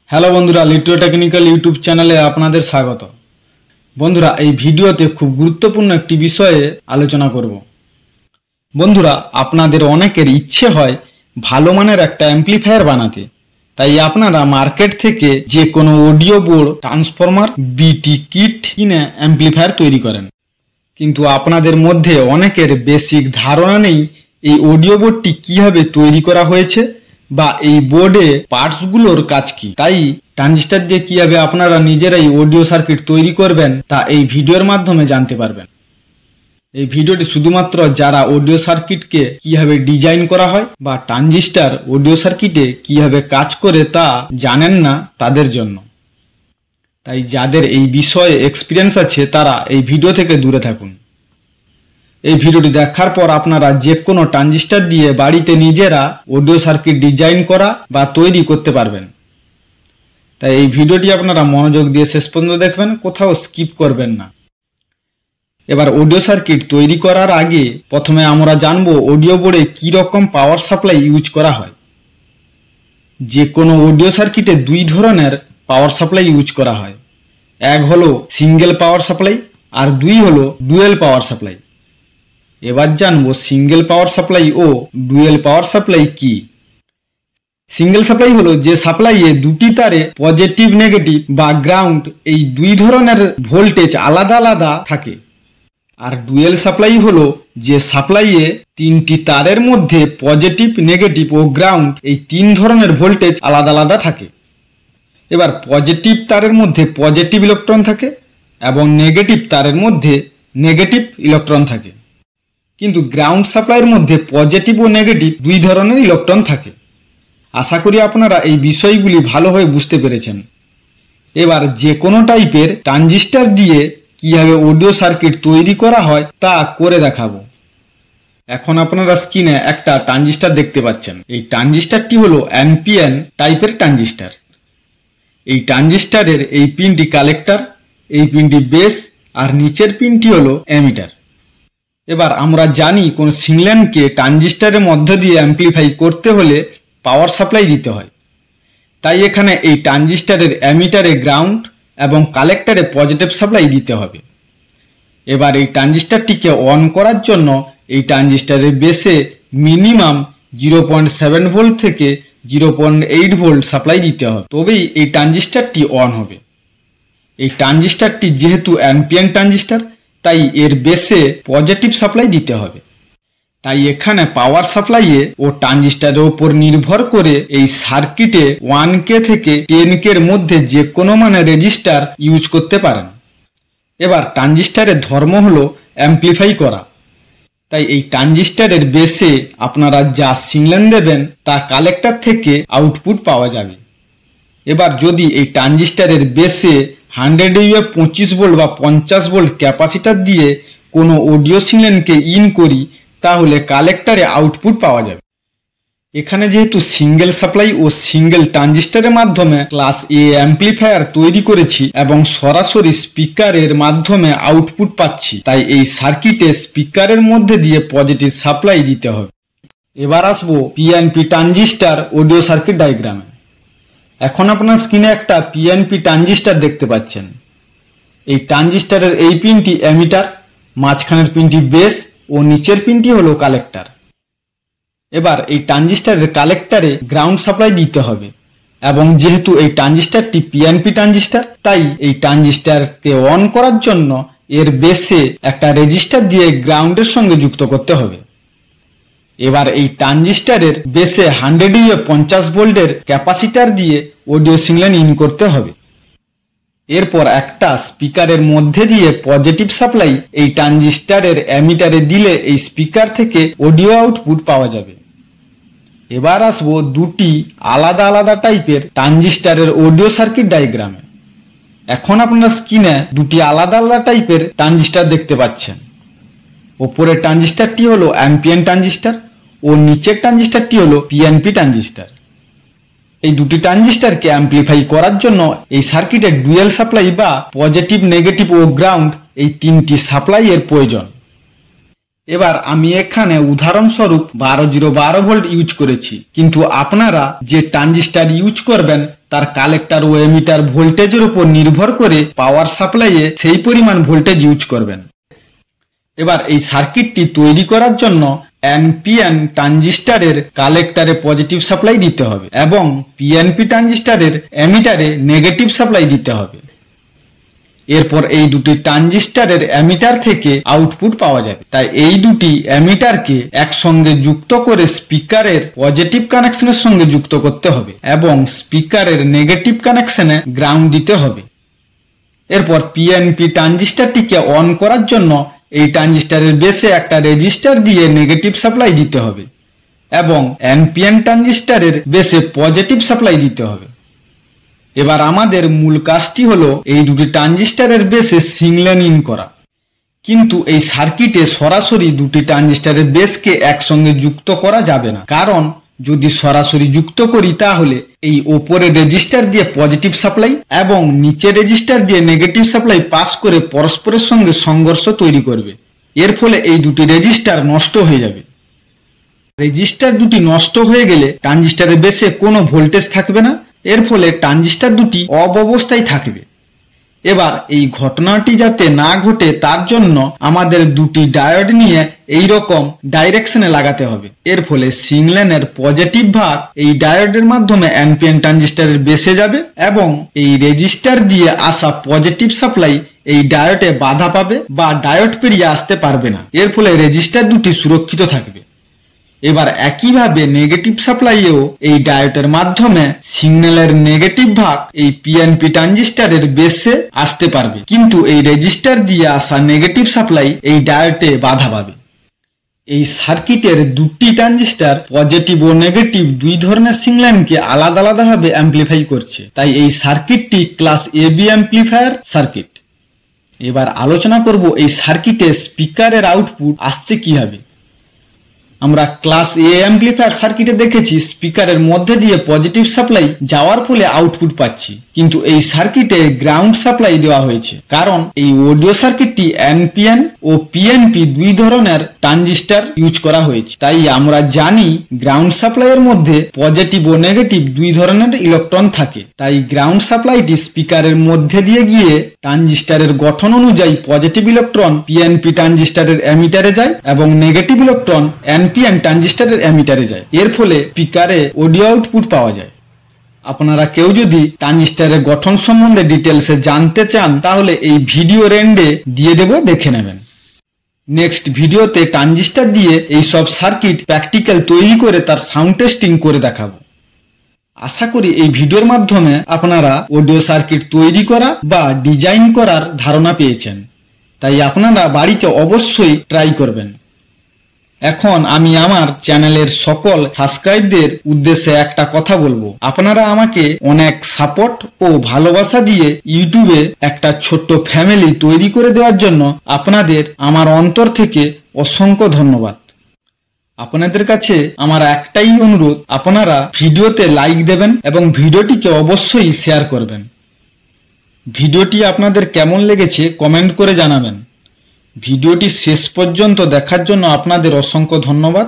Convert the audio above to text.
Hello বন্ধুরা, লিটো technical YouTube চ্যানেলে আপনাদের স্বাগত। বন্ধুরা, এই ভিডিওতে খুব গুরুত্বপূর্ণ একটি বিষয়ে আলোচনা করব। বন্ধুরা, আপনাদের অনেকের ইচ্ছে হয় ভালো মানের একটা অ্যাম্প্লিফায়ার বানাতে, তাই আপনারা মার্কেট থেকে যে কোনো অডিও বোর্ড, ট্রান্সফরমার, বিটি কিট কিনে অ্যাম্প্লিফায়ার তৈরি করেন। কিন্তু আপনাদের মধ্যে অনেকের বেসিক ধারণা নেই এই অডিও বোর্ডটি কীভাবে তৈরি করা হয়েছে বা এই বোর্ডে পার্টসগুলোর কাজ কি। তাই ট্রানজিস্টার দিয়ে কিভাবে আপনারা নিজেরাই অডিও সার্কিট তৈরি করবেন তা এই ভিডিওর মাধ্যমে জানতে পারবেন। এই ভিডিওটি শুধুমাত্র যারা অডিও সার্কিটকে কিভাবে ডিজাইন করা হয় বা ট্রানজিস্টার অডিও সার্কিটে কিভাবে কাজ করে তা জানেন না তাদের জন্য। তাই যাদের এই বিষয়ে এক্সপিরিয়েন্স আছে তারা এই ভিডিও থেকে দূরে থাকুন। এই ভিডিওটি দেখার পর আপনারা যে কোনো ট্রানজিস্টার দিয়ে বাড়িতে নিজেরা অডিও সার্কিট ডিজাইন করা বা তৈরি করতে পারবেন। তাই এই ভিডিওটি আপনারা মনোযোগ দিয়ে শেষ পর্যন্ত দেখবেন, কোথাও স্কিপ করবেন না। এবার অডিও সার্কিট তৈরি করার আগে প্রথমে আমরা জানবো অডিও বোর্ডে কী রকম পাওয়ার সাপ্লাই ইউজ করা হয়। যে কোনো অডিও সার্কিটে দুই ধরনের পাওয়ার সাপ্লাই ইউজ করা হয়। এক হলো সিঙ্গেল পাওয়ার সাপ্লাই আর দুই হলো ডুয়েল পাওয়ার সাপ্লাই। এবার জানবো সিঙ্গেল পাওয়ার সাপ্লাই ও ডুয়েল পাওয়ার সাপ্লাই কি। সিঙ্গেল সাপ্লাই হলো যে সাপ্লাইয়ে দুটি তারে পজিটিভ নেগেটিভ বা গ্রাউন্ড এই দুই ধরনের ভোল্টেজ আলাদা আলাদা থাকে। আর ডুয়েল সাপ্লাই হলো যে সাপ্লাইয়ে তিনটি তারের মধ্যে পজিটিভ নেগেটিভ ও গ্রাউন্ড এই তিন ধরনের ভোল্টেজ আলাদা আলাদা থাকে। এবার পজিটিভ তারের মধ্যে পজিটিভ ইলেকট্রন থাকে এবং নেগেটিভ তারের মধ্যে নেগেটিভ ইলেকট্রন থাকে। কিন্তু গ্রাউন্ড সাপ্লাইয়ের মধ্যে পজিটিভ ও নেগেটিভ দুই ধরনের ইলেকট্রন থাকে। আশা করি আপনারা এই বিষয়গুলি ভালোভাবে বুঝতে পেরেছেন। এবার যে কোনো টাইপের ট্রানজিস্টার দিয়ে কীভাবে অডিও সার্কিট তৈরি করা হয় তা করে দেখাবো। এখন আপনারা স্ক্রিনে একটা ট্রানজিস্টার দেখতে পাচ্ছেন। এই ট্রানজিস্টারটি হলো এনপিএন টাইপের ট্রানজিস্টার। এই ট্রানজিস্টারের এই পিনটি কালেক্টর, এই পিনটি বেস আর নিচের পিনটি হলো এমিটার। এবার আমরা জানি কোন সিগন্যালকে ট্রানজিস্টারের মধ্য দিয়ে অ্যাম্প্লিফাই করতে হলে পাওয়ার সাপ্লাই দিতে হয়। তাই এখানে এই ট্রানজিস্টারের অ্যামিটারে গ্রাউন্ড এবং কালেক্টরে পজিটিভ সাপ্লাই দিতে হবে। এবার এই ট্রানজিস্টারটিকে অন করার জন্য এই ট্রানজিস্টারের বেসে মিনিমাম 0.7 ভোল্ট থেকে 0.8 ভোল্ট সাপ্লাই দিতে হবে, তবেই এই ট্রানজিস্টারটি অন হবে। এই ট্রানজিস্টারটি যেহেতু এনপিএন ট্রানজিস্টার তাই এর বেসে পজিটিভ সাপ্লাই দিতে হবে। তাই এখানে পাওয়ার সাপ্লাইয়ে ও ট্রানজিস্টারের উপর নির্ভর করে এই সার্কিটে 1K থেকে 10K এর মধ্যে যে কোনো মানে রেজিস্টার ইউজ করতে পারেন। এবার ট্রানজিস্টারের ধর্ম হলো অ্যাম্প্লিফাই করা। তাই এই ট্রানজিস্টারের বেসে আপনারা যা সিগন্যাল দেবেন তা কালেক্টর থেকে আউটপুট পাওয়া যাবে। এবার যদি এই ট্রানজিস্টারের বেসে 100 ইউএফ 25 ভোল্ট বা 50 ভোল্ট ক্যাপাসিটার দিয়ে কোনো অডিও সিগন্যালকে ইন করি তাহলে কালেক্টরে আউটপুট পাওয়া যাবে। এখানে যেহেতু সিঙ্গেল সাপ্লাই ও সিঙ্গেল ট্রানজিস্টারের মাধ্যমে ক্লাস এ অ্যাম্প্লিফায়ার তৈরি করেছি এবং সরাসরি স্পিকারের মাধ্যমে আউটপুট পাচ্ছি, তাই এই সার্কিটে স্পিকারের মধ্যে দিয়ে পজিটিভ সাপ্লাই দিতে হবে। এবার আসবো পিএনপি ট্রানজিস্টার অডিও সার্কিট ডায়াগ্রামে। এখন আপনার স্ক্রিনে একটা পিএনপি ট্রানজিস্টার দেখতে পাচ্ছেন। এই ট্রানজিস্টারের এই পিনটি এমিটার, মাঝখানের পিনটি বেস ও নিচের পিনটি হলো কালেক্টর। এবার এই ট্রানজিস্টারের কালেক্টরে গ্রাউন্ড সাপ্লাই দিতে হবে এবং যেহেতু এই ট্রানজিস্টারটি পিএনপি ট্রানজিস্টার তাই এই ট্রানজিস্টারকে অন করার জন্য এর বেসে একটা রেজিস্টার দিয়ে গ্রাউন্ডের সঙ্গে যুক্ত করতে হবে। এবার এই ট্রানজিস্টারের বেসে 100 ইউএফ 50 ভোল্টের ক্যাপাসিটার দিয়ে অডিও সিগন্যাল ইন করতে হবে। এরপর একটা স্পিকারের মধ্যে দিয়ে পজিটিভ সাপ্লাই এই ট্রানজিস্টারের অ্যামিটারে দিলে এই স্পিকার থেকে অডিও আউটপুট পাওয়া যাবে। এবার আসবো দুটি আলাদা আলাদা টাইপের ট্রানজিস্টারের অডিও সার্কিট ডায়াগ্রামে। এখন আপনার স্ক্রিনে দুটি আলাদা আলাদা টাইপের ট্রানজিস্টার দেখতে পাচ্ছেন। ওপরের ট্রানজিস্টারটি হলো এনপিএন ট্রানজিস্টার ও নিচের ট্রানজিস্টারটি হলো পিএনপি ট্রানজিস্টার। এই দুটি ট্রানজিস্টারকে অ্যাম্প্লিফাই করার জন্য এই সার্কিটে ডুয়েল সাপ্লাই বা পজিটিভ নেগেটিভ ও গ্রাউন্ড এই তিনটি সাপ্লাই এর প্রয়োজন। এবার আমি এখানে উদাহরণস্বরূপ 12 0 12 ভোল্ট ইউজ করেছি, কিন্তু আপনারা যে ট্রানজিস্টার ইউজ করবেন তার কালেক্টর ও এমিটার ভোল্টেজের উপর নির্ভর করে পাওয়ার সাপ্লাইয়ে সেই পরিমাণ ভোল্টেজ ইউজ করবেন। এবার এই সার্কিটটি তৈরি করার জন্য এনপিএন ট্রানজিস্টরের কালেক্টরে পজিটিভ সাপ্লাই দিতে হবে এবং পিএনপি ট্রানজিস্টরের এমিটারে নেগেটিভ সাপ্লাই দিতে হবে। এরপর এই দুটি ট্রানজিস্টরের এমিটার থেকে আউটপুট পাওয়া যাবে। তাই এই দুটি এমিটারকে একসঙ্গে যুক্ত করে স্পিকারের পজিটিভ কানেকশনের সঙ্গে যুক্ত করতে হবে এবং স্পিকারের নেগেটিভ কানেকশনে গ্রাউন্ড দিতে হবে। এরপর পিএনপি ট্রানজিস্টরটিকে অন করার জন্য এই ট্রানজিস্টরের বেসে একটা রেজিস্টার দিয়ে নেগেটিভ সাপ্লাই দিতে হবে এবং এনপিএন ট্রানজিস্টরের বেসে পজিটিভ সাপ্লাই দিতে হবে। এবার আমাদের মূল কাজটি হলো এই দুটি ট্রানজিস্টরের বেসে সিংলেন ইন করা। কিন্তু এই সার্কিটে সরাসরি দুটি ট্রানজিস্টরের বেসকে একসঙ্গে যুক্ত করা যাবে না, কারণ যদি সরাসরি যুক্ত করি তাহলে এই ওপরের রেজিস্টার দিয়ে পজিটিভ সাপ্লাই এবং নিচের রেজিস্টার দিয়ে নেগেটিভ সাপ্লাই পাস করে পরস্পরের সঙ্গে সংঘর্ষ তৈরি করবে। এর ফলে এই দুটি রেজিস্টার নষ্ট হয়ে যাবে। রেজিস্টার দুটি নষ্ট হয়ে গেলে ট্রানজিস্টরের বেসে কোনো ভোল্টেজ থাকবে না, এর ফলে ট্রানজিস্টর দুটি অফ অবস্থায় থাকবে। এবার এই ঘটনাটি যাতে না ঘটে তার জন্য আমাদের দুটি ডায়োড নিয়ে এই রকম ডাইরেকশনে লাগাতে হবে। এর ফলে সিংলেনের পজিটিভ ভাগ এই ডায়োডের মাধ্যমে এনপিএন ট্রানজিস্টরের বেসে যাবে এবং এই রেজিস্টার দিয়ে আসা পজিটিভ সাপ্লাই এই ডায়োডে বাধা পাবে বা ডায়োড পেরিয়ে আসতে পারবে না। এর ফলে রেজিস্টার দুটি সুরক্ষিত থাকবে। এবার একইভাবে নেগেটিভ সাপ্লাইয়েও এই ডায়োডের মাধ্যমে সিগন্যালের নেগেটিভ ভাগ এই পিএনপি ট্রানজিস্টরের বেসে আসতে পারবে, কিন্তু এই রেজিস্টার দিয়ে আসা নেগেটিভ সাপ্লাই এই ডায়োডে বাধা পাবে। এই সার্কিটের দুটি ট্রানজিস্টর পজিটিভ ও নেগেটিভ দুই ধরনের সিগন্যালকে আলাদা আলাদাভাবে অ্যাম্প্লিফাই করছে, তাই এই সার্কিটটি ক্লাস এবি অ্যাম্প্লিফায়ার সার্কিট। এবার আলোচনা করব এই সার্কিটে স্পিকারের আউটপুট আসছে কিভাবে। আমরা ক্লাস এ অ্যাম্প্লিফায়ার সার্কিটে দেখেছি স্পিকারের মধ্যে দিয়ে পজিটিভ সাপ্লাই যাওয়ার ফলে আউটপুট পাচ্ছি, কিন্তু এই সার্কিটে গ্রাউন্ড সাপ্লাই দেওয়া হয়েছে, কারণ এই অডিও সার্কিটটি এনপিএন ও পিএনপি দুই ধরনের ট্রানজিস্টর ইউজ করা হয়েছে। তাই আমরা জানি গ্রাউন্ড সাপ্লাইয়ের মধ্যে পজিটিভ ও নেগেটিভ দুই ধরনের ইলেকট্রন থাকে। তাই গ্রাউন্ড সাপ্লাইটি স্পিকারের মধ্যে দিয়ে গিয়ে ট্রানজিস্টরের গঠন অনুযায়ী পজিটিভ ইলেকট্রন পিএনপি ট্রানজিস্টরের এমিটারে যায় এবং নেগেটিভ ইলেকট্রন এনপিএন ট্রানজিস্টরের এমিটারে যায়। এর ফলে স্পিকারে অডিও আউটপুট পাওয়া যায়। আপনারা কেউ যদি ট্রানজিস্টরের গঠন সম্বন্ধে ডিটেলসে জানতে চান তাহলে এই ভিডিও এন্ডে দিয়ে দেব, দেখে নেবেন। নেক্সট ভিডিওতে ট্রানজিস্টর দিয়ে এই সব সার্কিট প্র্যাকটিক্যাল তৈরি করে তার সাউন্ড টেস্টিং করে দেখাবো। আশা করি এই ভিডিওর মাধ্যমে আপনারা অডিও সার্কিট তৈরি করা বা ডিজাইন করার ধারণা পেয়েছেন, তাই আপনারা বাড়িতে অবশ্যই ট্রাই করবেন। এখন আমি আমার চ্যানেলের সকল সাবস্ক্রাইবদের উদ্দেশ্যে একটা কথা বলবো, আপনারা আমাকে অনেক সাপোর্ট ও ভালোবাসা দিয়ে ইউটিউবে একটা ছোট্ট ফ্যামিলি তৈরি করে দেওয়ার জন্য আপনাদের আমার অন্তর থেকে অসংখ্য ধন্যবাদ। আপনাদের কাছে আমার একটাই অনুরোধ, আপনারা ভিডিওতে লাইক দেবেন এবং ভিডিওটিকে অবশ্যই শেয়ার করবেন। ভিডিওটি আপনাদের কেমন লেগেছে কমেন্ট করে জানাবেন। ভিডিওটি শেষ পর্যন্ত দেখার জন্য আপনাদের অসংখ্য ধন্যবাদ।